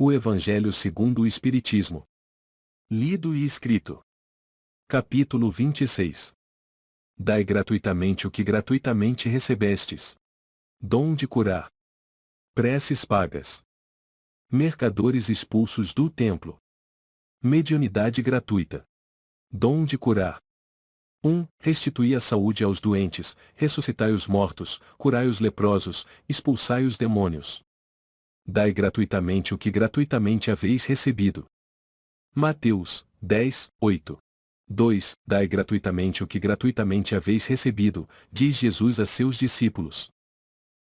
O Evangelho segundo o Espiritismo. Lido e escrito. Capítulo 26. Dai gratuitamente o que gratuitamente recebestes. Dom de curar. Preces pagas. Mercadores expulsos do templo. Mediunidade gratuita. Dom de curar. 1. Restituí a saúde aos doentes, ressuscitai os mortos, curai os leprosos, expulsai os demônios. Dai gratuitamente o que gratuitamente haveis recebido. Mateus 10, 8. 2. Dai gratuitamente o que gratuitamente haveis recebido, diz Jesus a seus discípulos.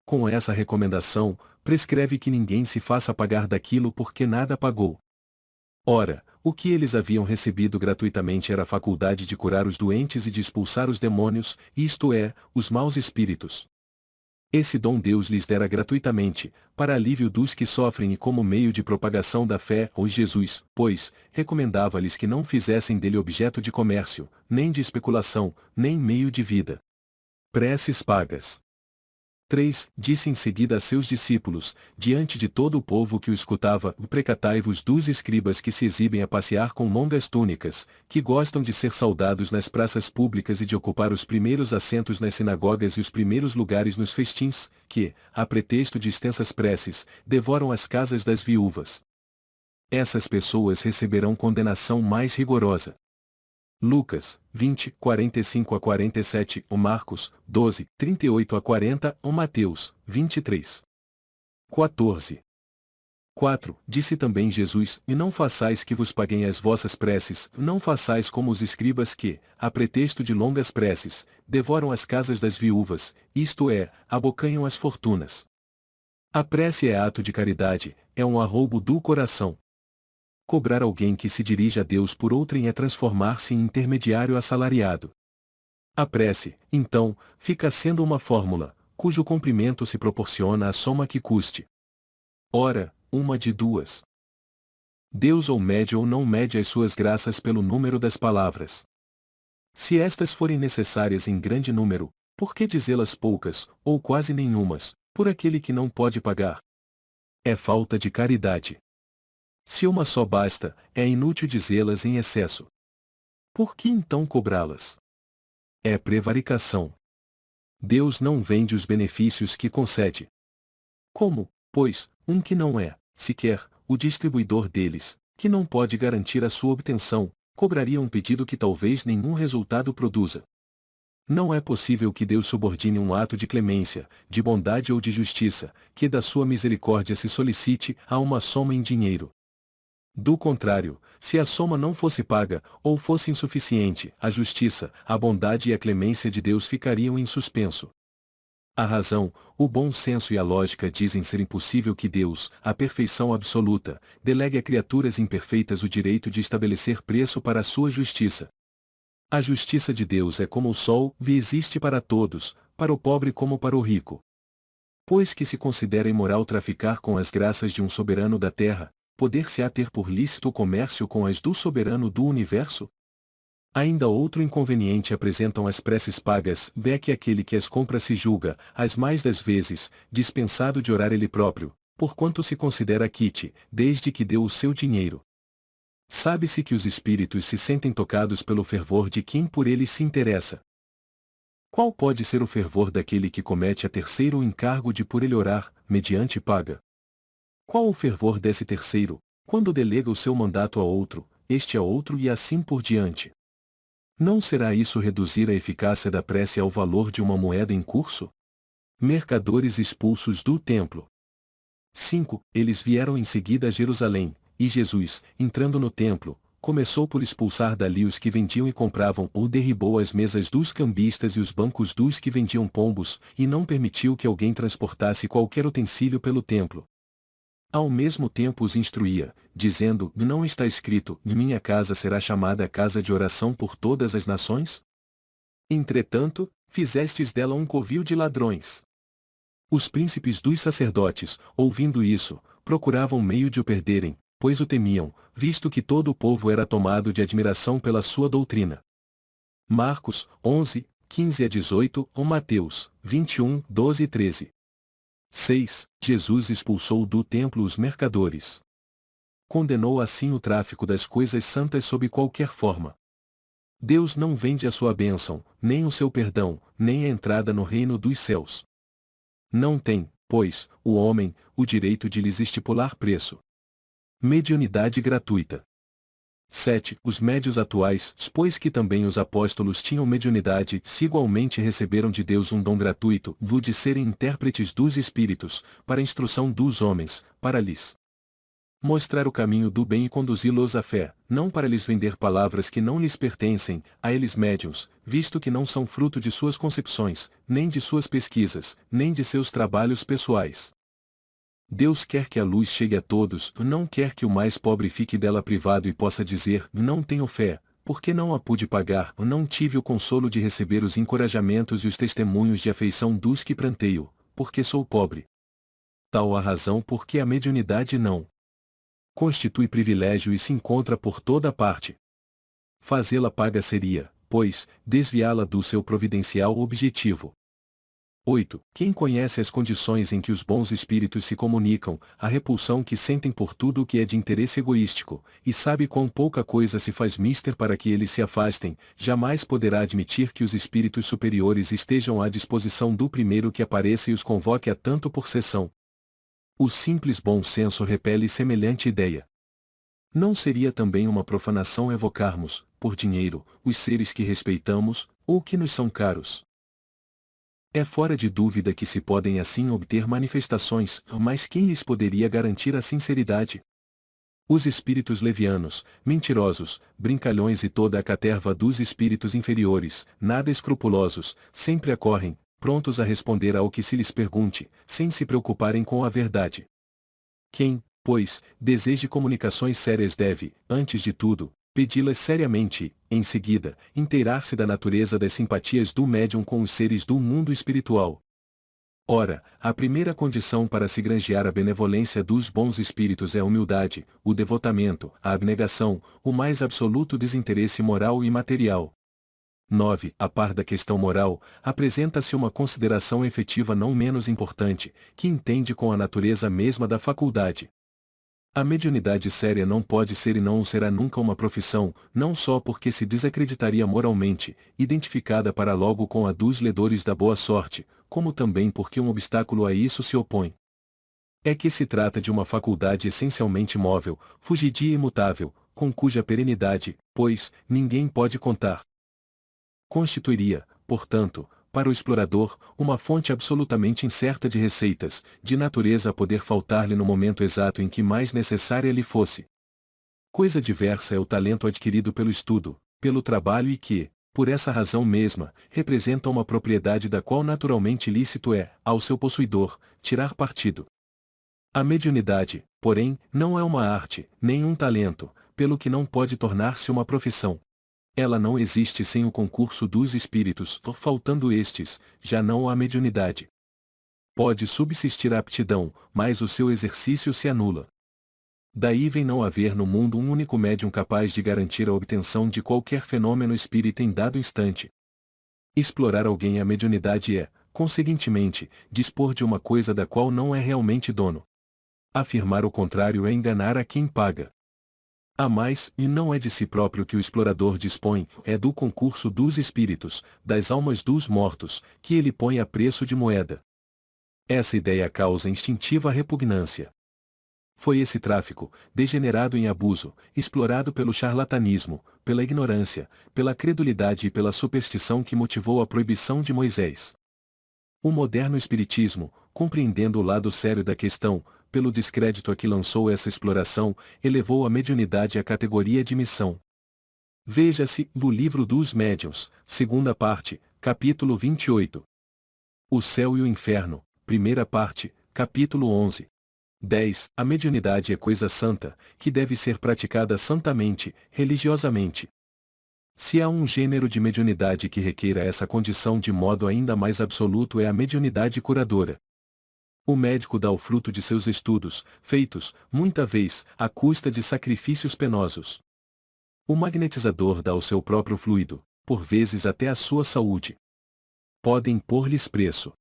Com essa recomendação, prescreve que ninguém se faça pagar daquilo porque nada pagou. Ora, o que eles haviam recebido gratuitamente era a faculdade de curar os doentes e de expulsar os demônios, isto é, os maus espíritos. Esse dom Deus lhes dera gratuitamente, para alívio dos que sofrem e como meio de propagação da fé, pois Jesus, recomendava-lhes que não fizessem dele objeto de comércio, nem de especulação, nem meio de vida. Preces pagas. 3. Disse em seguida a seus discípulos, diante de todo o povo que o escutava, precatai-vos dos escribas que se exibem a passear com longas túnicas, que gostam de ser saudados nas praças públicas e de ocupar os primeiros assentos nas sinagogas e os primeiros lugares nos festins, que, a pretexto de extensas preces, devoram as casas das viúvas. Essas pessoas receberão condenação mais rigorosa. Lucas 20, 45 a 47, o Marcos 12, 38 a 40, o Mateus 23. 14. 4. Disse também Jesus, e não façais que vos paguem as vossas preces, não façais como os escribas que, a pretexto de longas preces, devoram as casas das viúvas, isto é, abocanham as fortunas. A prece é ato de caridade, é um arroubo do coração. Cobrar alguém que se dirige a Deus por outrem é transformar-se em intermediário assalariado. A prece, então, fica sendo uma fórmula, cujo cumprimento se proporciona à soma que custe. Ora, uma de duas. Deus ou mede ou não mede as suas graças pelo número das palavras. Se estas forem necessárias em grande número, por que dizê-las poucas, ou quase nenhumas, por aquele que não pode pagar? É falta de caridade. Se uma só basta, é inútil dizê-las em excesso. Por que então cobrá-las? É prevaricação. Deus não vende os benefícios que concede. Como, pois, um que não é, sequer, o distribuidor deles, que não pode garantir a sua obtenção, cobraria um pedido que talvez nenhum resultado produza? Não é possível que Deus subordine um ato de clemência, de bondade ou de justiça, que da sua misericórdia se solicite, a uma soma em dinheiro. Do contrário, se a soma não fosse paga, ou fosse insuficiente, a justiça, a bondade e a clemência de Deus ficariam em suspenso. A razão, o bom senso e a lógica dizem ser impossível que Deus, a perfeição absoluta, delegue a criaturas imperfeitas o direito de estabelecer preço para a sua justiça. A justiça de Deus é como o sol, e existe para todos, para o pobre como para o rico. Pois que se considera imoral traficar com as graças de um soberano da terra, poder-se-á ter por lícito o comércio com as do soberano do universo? Ainda outro inconveniente apresentam as preces pagas, é que aquele que as compra se julga, as mais das vezes, dispensado de orar ele próprio, porquanto se considera quite, desde que deu o seu dinheiro. Sabe-se que os espíritos se sentem tocados pelo fervor de quem por eles se interessa. Qual pode ser o fervor daquele que comete a terceiro o encargo de por ele orar, mediante paga? Qual o fervor desse terceiro, quando delega o seu mandato a outro, este a outro e assim por diante? Não será isso reduzir a eficácia da prece ao valor de uma moeda em curso? Mercadores expulsos do templo. 5. Eles vieram em seguida a Jerusalém, e Jesus, entrando no templo, começou por expulsar dali os que vendiam e compravam, ou derribou as mesas dos cambistas e os bancos dos que vendiam pombos, e não permitiu que alguém transportasse qualquer utensílio pelo templo. Ao mesmo tempo os instruía, dizendo, não está escrito, minha casa será chamada casa de oração por todas as nações? Entretanto, fizestes dela um covil de ladrões. Os príncipes dos sacerdotes, ouvindo isso, procuravam meio de o perderem, pois o temiam, visto que todo o povo era tomado de admiração pela sua doutrina. Marcos 11, 15 a 18 ou Mateus 21, 12 e 13. 6. Jesus expulsou do templo os mercadores. condenou assim o tráfico das coisas santas sob qualquer forma. Deus não vende a sua bênção, nem o seu perdão, nem a entrada no reino dos céus. Não tem, pois, o homem, o direito de lhes estipular preço. Mediunidade gratuita. 7. Os médios atuais, pois que também os apóstolos tinham mediunidade, se igualmente receberam de Deus um dom gratuito, o de serem intérpretes dos Espíritos, para a instrução dos homens, para lhes mostrar o caminho do bem e conduzi-los à fé, não para lhes vender palavras que não lhes pertencem, a eles médiuns, visto que não são fruto de suas concepções, nem de suas pesquisas, nem de seus trabalhos pessoais. Deus quer que a luz chegue a todos, não quer que o mais pobre fique dela privado e possa dizer, não tenho fé, porque não a pude pagar, não tive o consolo de receber os encorajamentos e os testemunhos de afeição dos que pranteio, porque sou pobre. Tal a razão por que a mediunidade não constitui privilégio e se encontra por toda parte. Fazê-la paga seria, pois, desviá-la do seu providencial objetivo. 8. Quem conhece as condições em que os bons espíritos se comunicam, a repulsão que sentem por tudo o que é de interesse egoístico, e sabe quão pouca coisa se faz mister para que eles se afastem, jamais poderá admitir que os espíritos superiores estejam à disposição do primeiro que apareça e os convoque a tanto por sessão. O simples bom senso repele semelhante ideia. Não seria também uma profanação evocarmos, por dinheiro, os seres que respeitamos, ou que nos são caros? É fora de dúvida que se podem assim obter manifestações, mas quem lhes poderia garantir a sinceridade? Os espíritos levianos, mentirosos, brincalhões e toda a caterva dos espíritos inferiores, nada escrupulosos, sempre acorrem, prontos a responder ao que se lhes pergunte, sem se preocuparem com a verdade. Quem, pois, deseje comunicações sérias deve, antes de tudo, pedi-las seriamente, em seguida, inteirar-se da natureza das simpatias do médium com os seres do mundo espiritual. Ora, a primeira condição para se granjear a benevolência dos bons espíritos é a humildade, o devotamento, a abnegação, o mais absoluto desinteresse moral e material. 9. A par da questão moral, apresenta-se uma consideração efetiva não menos importante, que entende com a natureza mesma da faculdade. A mediunidade séria não pode ser e não será nunca uma profissão, não só porque se desacreditaria moralmente, identificada para logo com a dos ledores da boa sorte, como também porque um obstáculo a isso se opõe. É que se trata de uma faculdade essencialmente móvel, fugidia e imutável, com cuja perenidade, pois, ninguém pode contar. Constituiria, portanto, para o explorador, uma fonte absolutamente incerta de receitas, de natureza a poder faltar-lhe no momento exato em que mais necessária lhe fosse. Coisa diversa é o talento adquirido pelo estudo, pelo trabalho e que, por essa razão mesma, representa uma propriedade da qual naturalmente lícito é, ao seu possuidor, tirar partido. A mediunidade, porém, não é uma arte, nem um talento, pelo que não pode tornar-se uma profissão. Ela não existe sem o concurso dos espíritos, faltando estes, já não há mediunidade. Pode subsistir a aptidão, mas o seu exercício se anula. Daí vem não haver no mundo um único médium capaz de garantir a obtenção de qualquer fenômeno espírita em dado instante. Explorar alguém a mediunidade é, conseguintemente, dispor de uma coisa da qual não é realmente dono. Afirmar o contrário é enganar a quem paga. A mais, e não é de si próprio que o explorador dispõe, é do concurso dos espíritos, das almas dos mortos, que ele põe a preço de moeda. Essa ideia causa instintiva repugnância. Foi esse tráfico, degenerado em abuso, explorado pelo charlatanismo, pela ignorância, pela credulidade e pela superstição que motivou a proibição de Moisés. O moderno espiritismo, compreendendo o lado sério da questão, pelo descrédito a que lançou essa exploração, elevou a mediunidade à categoria de missão. Veja-se, no Livro dos Médiuns, segunda parte, capítulo 28. O Céu e o Inferno, primeira parte, capítulo 11. 10. A mediunidade é coisa santa, que deve ser praticada santamente, religiosamente. Se há um gênero de mediunidade que requeira essa condição de modo ainda mais absoluto é a mediunidade curadora. O médico dá o fruto de seus estudos, feitos, muita vez, à custa de sacrifícios penosos. O magnetizador dá o seu próprio fluido, por vezes até a sua saúde. Podem pôr-lhes preço.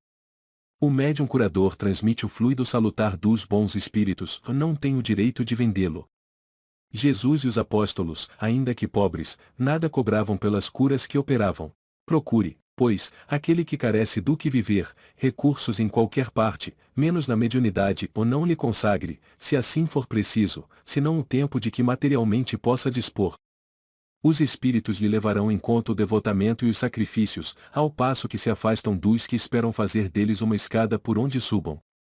O médium curador transmite o fluido salutar dos bons espíritos, não tem o direito de vendê-lo. Jesus e os apóstolos, ainda que pobres, nada cobravam pelas curas que operavam. Procure, pois, aquele que carece do que viver, recursos em qualquer parte, menos na mediunidade, ou não lhe consagre, se assim for preciso, senão o tempo de que materialmente possa dispor. Os espíritos lhe levarão em conta o devotamento e os sacrifícios, ao passo que se afastam dos que esperam fazer deles uma escada por onde subam.